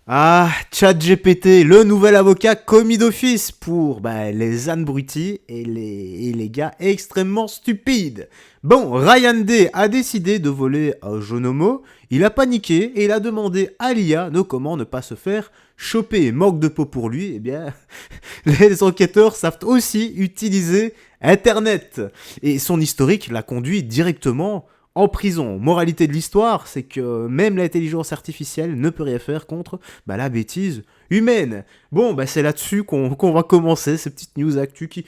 Ah, ChatGPT, le nouvel avocat commis d'office pour les abrutis et les gars extrêmement stupides. Bon, Ryan Day a décidé de voler un jeune homo, il a paniqué et il a demandé à l'IA de comment ne pas se faire choper. Manque de peau pour lui, eh bien, les enquêteurs savent aussi utiliser Internet. Et son historique l'a conduit directement en prison. Moralité de l'histoire, c'est que même l'intelligence artificielle ne peut rien faire contre la bêtise humaine. Bon, c'est là-dessus qu'on va commencer ces petites news actu qui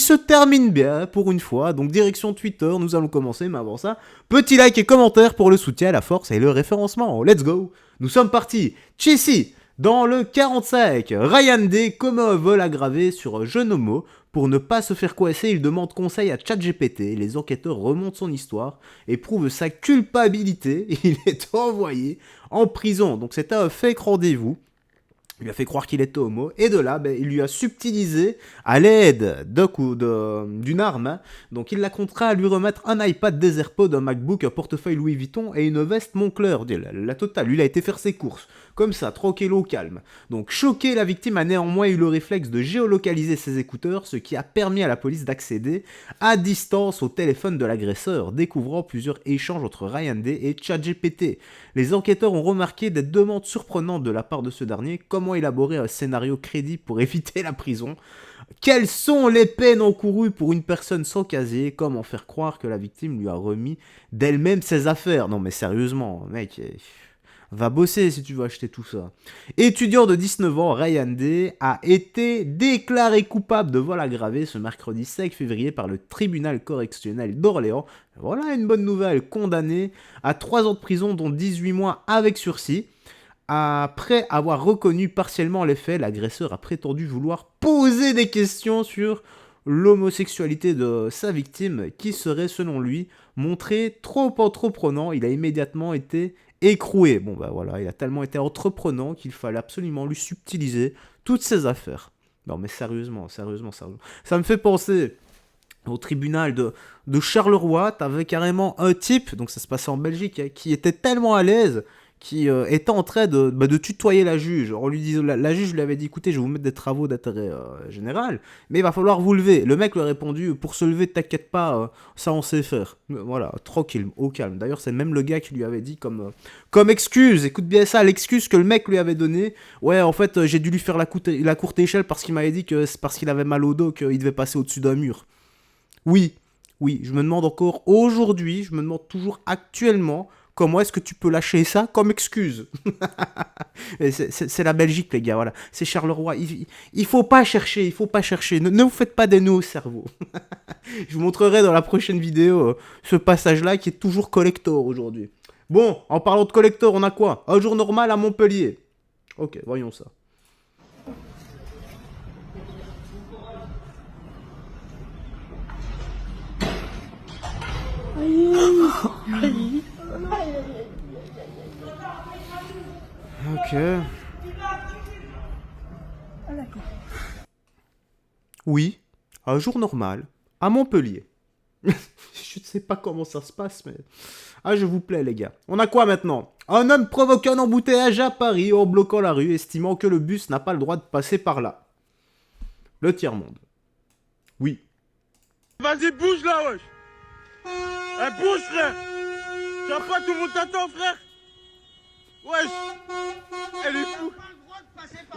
se terminent bien pour une fois. Donc direction Twitter, nous allons commencer, mais avant ça, petit like et commentaire pour le soutien, la force et le référencement. Let's go. Nous sommes partis. Chissy. Dans le 45, Ryan Day commet un vol aggravé sur un jeune homo. Pour ne pas se faire coincer, il demande conseil à ChatGPT. Les enquêteurs remontent son histoire et prouvent sa culpabilité. Il est envoyé en prison. Donc c'était un fake rendez-vous. Il lui a fait croire qu'il était homo, et de là, il lui a subtilisé à l'aide d'une arme. Hein. Donc il l'a contraint à lui remettre un iPad, des AirPods, un MacBook, un portefeuille Louis Vuitton et une veste Moncler. La totale, lui il a été faire ses courses. Comme ça, tranquille au calme. Donc choqué, la victime a néanmoins eu le réflexe de géolocaliser ses écouteurs, ce qui a permis à la police d'accéder à distance au téléphone de l'agresseur, découvrant plusieurs échanges entre Ryan Day et ChatGPT. Les enquêteurs ont remarqué des demandes surprenantes de la part de ce dernier, comment élaborer un scénario crédible pour éviter la prison, quelles sont les peines encourues pour une personne sans casier, comment faire croire que la victime lui a remis d'elle-même ses affaires. Non mais sérieusement, mec, va bosser si tu veux acheter tout ça. Étudiant de 19 ans, Ryan Day a été déclaré coupable de vol aggravé ce mercredi 5 février par le tribunal correctionnel d'Orléans. Voilà une bonne nouvelle, condamné à 3 ans de prison dont 18 mois avec sursis. Après avoir reconnu partiellement les faits, l'agresseur a prétendu vouloir poser des questions sur l'homosexualité de sa victime qui serait selon lui montrée trop entreprenant. Il a immédiatement été écroué. Bon voilà, il a tellement été entreprenant qu'il fallait absolument lui subtiliser toutes ses affaires. Non mais sérieusement. Ça me fait penser au tribunal de Charleroi. T'avais carrément un type, donc ça se passait en Belgique, hein, qui était tellement à l'aise qui était en train de tutoyer la juge. On lui disait, la juge lui avait dit, écoutez, je vais vous mettre des travaux d'intérêt général, mais il va falloir vous lever. Le mec lui a répondu, pour se lever, t'inquiète pas, ça on sait faire. Voilà, tranquille, au calme. D'ailleurs, c'est même le gars qui lui avait dit comme excuse, écoute bien ça, l'excuse que le mec lui avait donnée. Ouais, en fait, j'ai dû lui faire la courte échelle parce qu'il m'avait dit que c'est parce qu'il avait mal au dos qu'il devait passer au-dessus d'un mur. Oui, je me demande encore aujourd'hui, je me demande toujours actuellement, comment est-ce que tu peux lâcher ça comme excuse? C'est la Belgique, les gars, voilà. C'est Charleroi. Il faut pas chercher, Ne vous faites pas des nœuds au cerveau. Je vous montrerai dans la prochaine vidéo ce passage-là qui est toujours collector aujourd'hui. Bon, en parlant de collector, on a quoi? Un jour normal à Montpellier. Ok, voyons ça. Ok. Oui, un jour normal, à Montpellier. Je ne sais pas comment ça se passe, mais... Ah, je vous plais, les gars. On a quoi maintenant? Un homme provoque un embouteillage à Paris en bloquant la rue, estimant que le bus n'a pas le droit de passer par là. Le tiers-monde. Oui. Vas-y, bouge là, wesh. Eh, bouge, frère. Tu vas pas tout le monde t'attend, frère. Wesh. Elle est fou.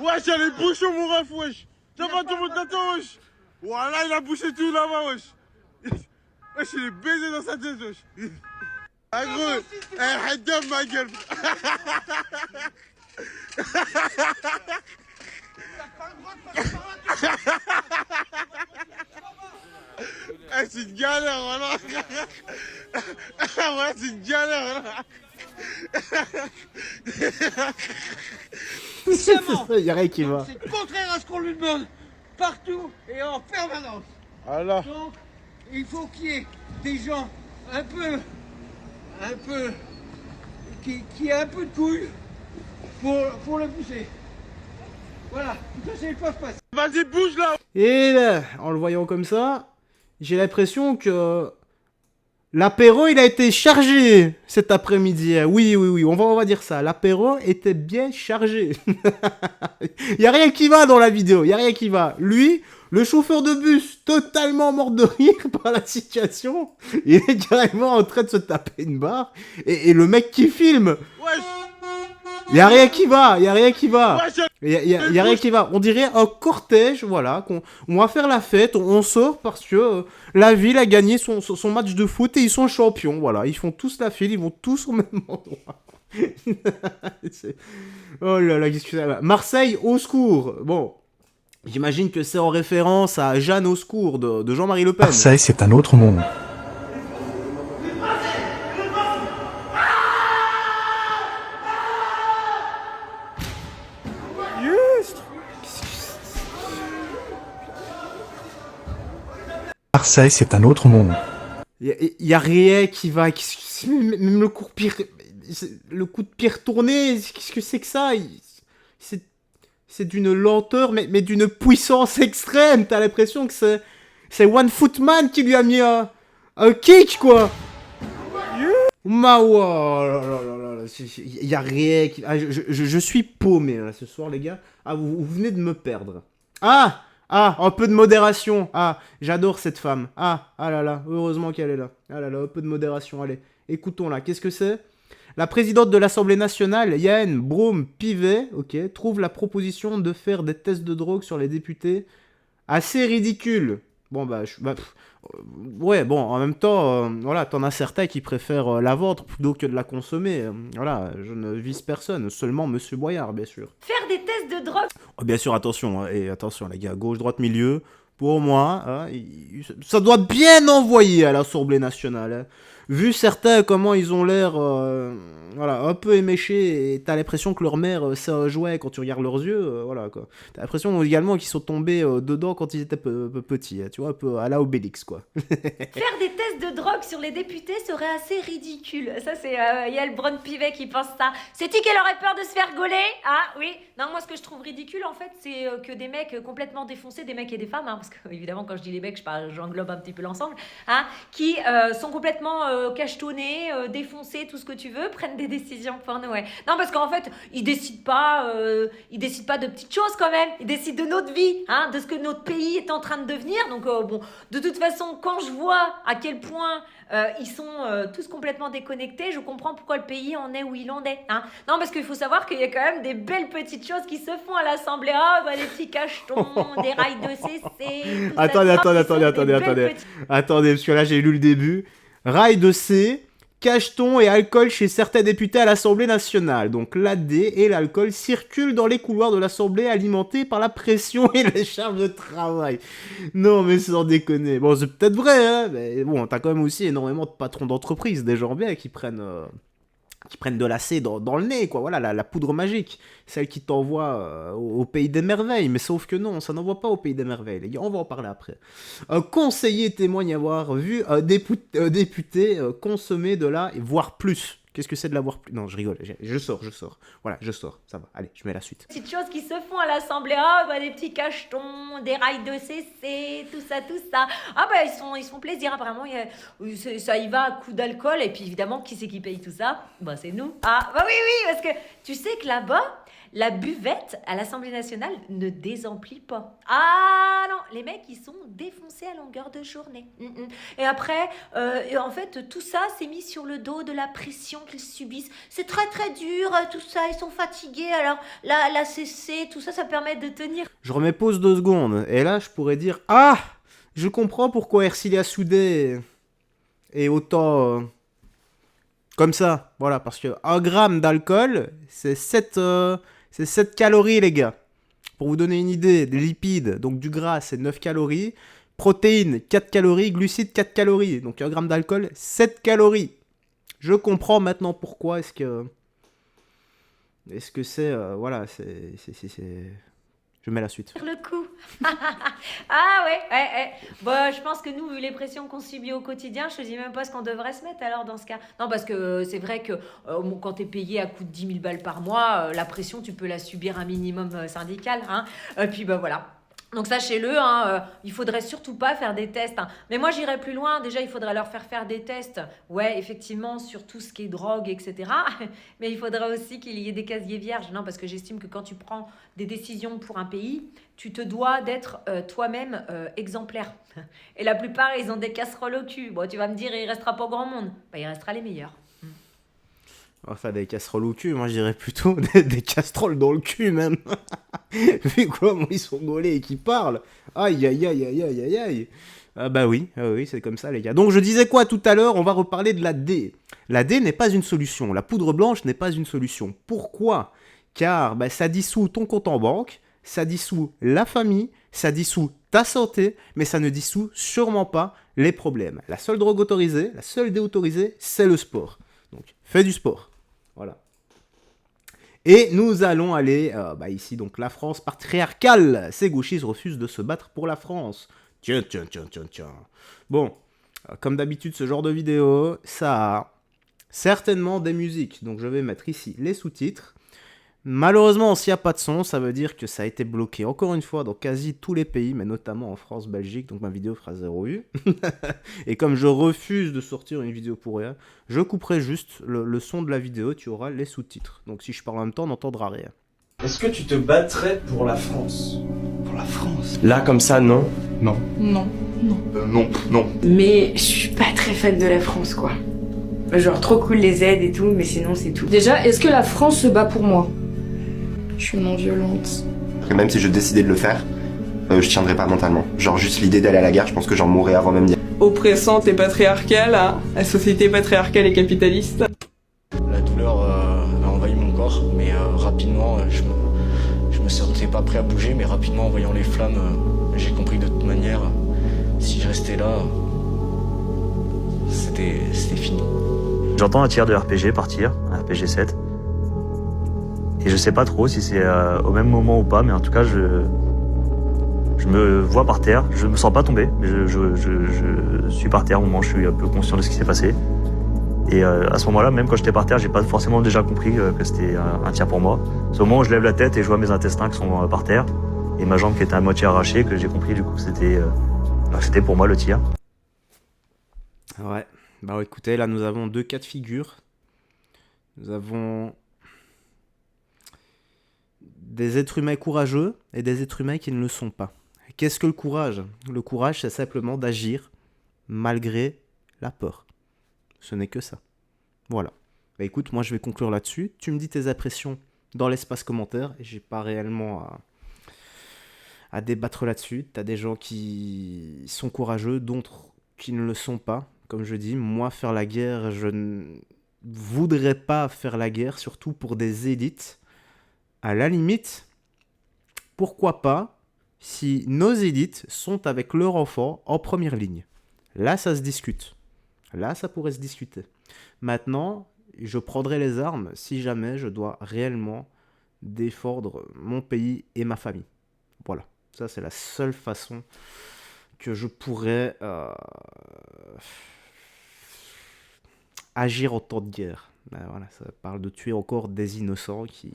Wesh, elle est bouchon, mon ref, wesh. Tu vas pas tout le monde t'attend, wesh. Voilà, il a bouché tout là-bas, wesh. Wesh, il est baisé dans sa tête, wesh. Ah, gros. Eh, head ma gueule. Eh, c'est une galère, voilà. Ouais, c'est une galère, là. Il y a rien qui va. C'est contraire à ce qu'on lui demande, partout et en permanence. Alors. Donc, il faut qu'il y ait des gens un peu, qui aient un peu de couilles pour le pousser. Voilà, tout ça, ils peuvent passer. Vas-y, bouge là. Et là, en le voyant comme ça, j'ai l'impression que L'apéro, il a été chargé cet après-midi. Oui, oui, oui, on va dire ça. L'apéro était bien chargé. Il y a rien qui va dans la vidéo, il y a rien qui va. Lui, le chauffeur de bus, totalement mort de rire par la situation, il est carrément en train de se taper une barre. Et le mec qui filme, Wesh. il y a rien qui va, il y a rien qui va. Wesh. Il y a rien qui va. On dirait un cortège, voilà, on va faire la fête, on sort parce que la ville a gagné son match de foot et ils sont champions, voilà. Ils font tous la file, ils vont tous au même endroit. Oh là là, qu'est-ce que c'est? Marseille, au secours. Bon, j'imagine que c'est en référence à Jeanne au secours de Jean-Marie Le Pen. Marseille, c'est un autre monde. Marseille, c'est un autre monde. Il y a rien qui va. Même le coup de pierre tourné, qu'est-ce que c'est que ça? C'est d'une lenteur, mais d'une puissance extrême. T'as l'impression que c'est One Footman qui lui a mis un kick, quoi. Mawa, il y a rien qui... Ah, je suis paumé là, ce soir, les gars. Ah, vous venez de me perdre. Ah, un peu de modération. Ah, j'adore cette femme. Ah là là, heureusement qu'elle est là. Ah là là, un peu de modération, allez. Écoutons-la, qu'est-ce que c'est? La présidente de l'Assemblée nationale, Yael Braun-Pivet, ok, trouve la proposition de faire des tests de drogue sur les députés assez ridicule. Bon, ouais, bon, en même temps, voilà, t'en as certains qui préfèrent la vendre plutôt que de la consommer. Voilà, je ne vise personne, seulement Monsieur Boyard, bien sûr. Faire des tests de drogue. Oh, bien sûr, attention, hein, et attention, les gars, gauche, droite, milieu. Pour moi, hein, ça doit bien envoyer à l'Assemblée nationale. Hein. Vu certains, comment ils ont l'air, voilà, un peu éméchés, et t'as l'impression que leur mère, c'est un jouet quand tu regardes leurs yeux, voilà, quoi. T'as l'impression également qu'ils sont tombés dedans quand ils étaient petits, hein, tu vois, un peu à la Obélix, quoi. Faire des tests de drogue sur les députés serait assez ridicule. Ça, c'est Yael Braun-Pivet qui pense ça. C'est-tu qu'elle aurait peur de se faire gauler? Ah, oui. Non, moi, ce que je trouve ridicule, en fait, c'est que des mecs complètement défoncés, des mecs et des femmes, hein, parce que, évidemment, quand je dis les mecs, j'englobe un petit peu l'ensemble, hein, qui sont complètement cachetonnés, défoncés, tout ce que tu veux, prennent des décisions pour nous, ouais. Non, parce qu'en fait, ils décident pas de petites choses, quand même. Ils décident de notre vie, hein, de ce que notre pays est en train de devenir. Donc, bon, de toute façon, quand je vois à quel point ils sont tous complètement déconnectés, je comprends pourquoi le pays en est où il en est, hein. Non, parce qu'il faut savoir qu'il y a quand même des belles petites choses qui se font à l'Assemblée. Ah, bah, les petits cachetons, des rails de CC. Attendez, parce que là, j'ai lu le début. Rail de C, cacheton et alcool chez certains députés à l'Assemblée nationale. Donc l'AD et l'alcool circulent dans les couloirs de l'Assemblée alimentés par la pression et les charges de travail. Non mais sans déconner. Bon c'est peut-être vrai, hein, mais bon t'as quand même aussi énormément de patrons d'entreprise, des gens bien qui prennent de la C dans le nez, quoi. Voilà, la poudre magique. Celle qui t'envoie au pays des merveilles. Mais sauf que non, ça n'envoie pas au pays des merveilles, les gars. On va en parler après. Un conseiller témoigne avoir vu un député consommer de la... voire plus. Qu'est-ce que c'est de la voir plus? Non, je rigole. Je sors. Voilà, je sors. Ça va. Allez, je mets la suite. Petites choses qui se font à l'Assemblée. Ah, bah, des petits cachetons, des rails de CC, tout ça. Ah, bah, ils se font plaisir, apparemment. Ça y va à coup d'alcool. Et puis, évidemment, qui c'est qui paye tout ça? Bah, c'est nous. Ah, bah oui, parce que tu sais que là-bas, la buvette à l'Assemblée nationale ne désemplit pas. Ah non, les mecs, ils sont défoncés à longueur de journée. Et après, en fait, tout ça s'est mis sur le dos de la pression qu'ils subissent. C'est très très dur, tout ça, ils sont fatigués. Alors la CC, tout ça, ça permet de tenir. Je remets pause 2 secondes. Et là, je pourrais dire, ah, je comprends pourquoi Ercilia Soudé est autant... comme ça, voilà, parce que 1 gramme d'alcool, c'est 7 calories, les gars. Pour vous donner une idée, des lipides, donc du gras, c'est 9 calories. Protéines, 4 calories. Glucides, 4 calories. Donc 1 gramme d'alcool, 7 calories. Je comprends maintenant pourquoi est-ce que c'est... voilà, c'est... Je mets la suite. Le coup. Ah ouais. Bon, je pense que nous, vu les pressions qu'on subit au quotidien, je te dis même pas ce qu'on devrait se mettre alors dans ce cas. Non, parce que c'est vrai que quand t'es payé à coût de 10 000 balles par mois, la pression, tu peux la subir un minimum syndical. Hein. Puis bah voilà. Donc sachez-le, hein, il faudrait surtout pas faire des tests, hein. Mais moi j'irais plus loin, déjà il faudrait leur faire des tests, ouais effectivement sur tout ce qui est drogue, etc. Mais il faudrait aussi qu'il y ait des casiers vierges, non, parce que j'estime que quand tu prends des décisions pour un pays, tu te dois d'être toi-même exemplaire. Et la plupart ils ont des casseroles au cul. Bon tu vas me dire il restera pas grand monde, bah il restera les meilleurs. Enfin, des casseroles au cul, moi je dirais plutôt des casseroles dans le cul même. Vu comment ils sont gaulés et qu'ils parlent. Aïe aïe aïe aïe aïe aïe aïe. Ah bah oui, c'est comme ça les gars. Donc je disais quoi tout à l'heure, on va reparler de la D. La D n'est pas une solution, la poudre blanche n'est pas une solution. Pourquoi ? Car bah, ça dissout ton compte en banque, ça dissout la famille, ça dissout ta santé, mais ça ne dissout sûrement pas les problèmes. La seule drogue autorisée, la seule D autorisée, c'est le sport. Donc fais du sport. Voilà. Et nous allons aller, ici, donc la France patriarcale. Ces gauchistes refusent de se battre pour la France. Tiens. Bon, comme d'habitude, ce genre de vidéo, ça a certainement des musiques. Donc je vais mettre ici les sous-titres. Malheureusement, s'il n'y a pas de son, ça veut dire que ça a été bloqué encore une fois dans quasi tous les pays, mais notamment en France, Belgique, donc ma vidéo fera 0 vue. Et comme je refuse de sortir une vidéo pour rien, je couperai juste le son de la vidéo, tu auras les sous-titres. Donc si je parle en même temps, on n'entendra rien. Est-ce que tu te battrais pour la France? Pour la France? Là, comme ça, non? Non. Non. Non. Mais je suis pas très fan de la France, quoi. Genre trop cool les aides et tout, mais sinon c'est tout. Déjà, est-ce que la France se bat pour moi? Je suis non violente. Et même si je décidais de le faire, je tiendrais pas mentalement. Genre juste l'idée d'aller à la guerre, je pense que j'en mourrais avant même d'y aller. Oppressante et patriarcale, hein, la société patriarcale et capitaliste. La douleur a envahi mon corps, mais rapidement, je me sentais pas prêt à bouger, mais rapidement en voyant les flammes, j'ai compris que de toute manière, si je restais là, c'était fini. J'entends un tir de RPG partir, un RPG 7. Et je sais pas trop si c'est au même moment ou pas, mais en tout cas, je me vois par terre. Je me sens pas tomber, mais je suis par terre au moment où je suis un peu conscient de ce qui s'est passé. Et à ce moment-là, même quand j'étais par terre, j'ai pas forcément déjà compris que c'était un tir pour moi. C'est au moment où je lève la tête et je vois mes intestins qui sont par terre et ma jambe qui était à moitié arrachée que j'ai compris du coup que c'était pour moi le tir. Ouais, bah écoutez, là nous avons deux cas de figure. Nous avons des êtres humains courageux et des êtres humains qui ne le sont pas. Qu'est-ce que le courage ? Le courage, c'est simplement d'agir malgré la peur. Ce n'est que ça. Voilà. Bah écoute, moi je vais conclure là-dessus. Tu me dis tes impressions dans l'espace commentaire et j'ai pas réellement à débattre là-dessus. T'as des gens qui sont courageux, d'autres qui ne le sont pas. Comme je dis, moi faire la guerre, je ne voudrais pas faire la guerre, surtout pour des élites. À la limite, pourquoi pas si nos élites sont avec leurs enfants en première ligne. Là, ça se discute. Là, ça pourrait se discuter. Maintenant, je prendrai les armes si jamais je dois réellement défendre mon pays et ma famille. Voilà. Ça, c'est la seule façon que je pourrais agir en temps de guerre. Ben voilà, ça parle de tuer encore des innocents qui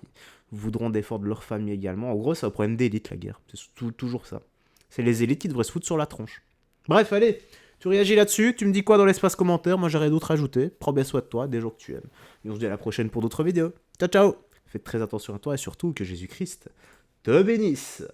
voudront défendre leur famille également. En gros, c'est un problème d'élite, la guerre. C'est toujours ça. C'est les élites qui devraient se foutre sur la tronche. Bref, allez, tu réagis là-dessus. Tu me dis quoi dans l'espace commentaire? Moi, j'aurais d'autres à ajouter. Prends bien soin de toi, des gens que tu aimes. Et on se dit à la prochaine pour d'autres vidéos. Ciao, ciao. Faites très attention à toi et surtout que Jésus-Christ te bénisse.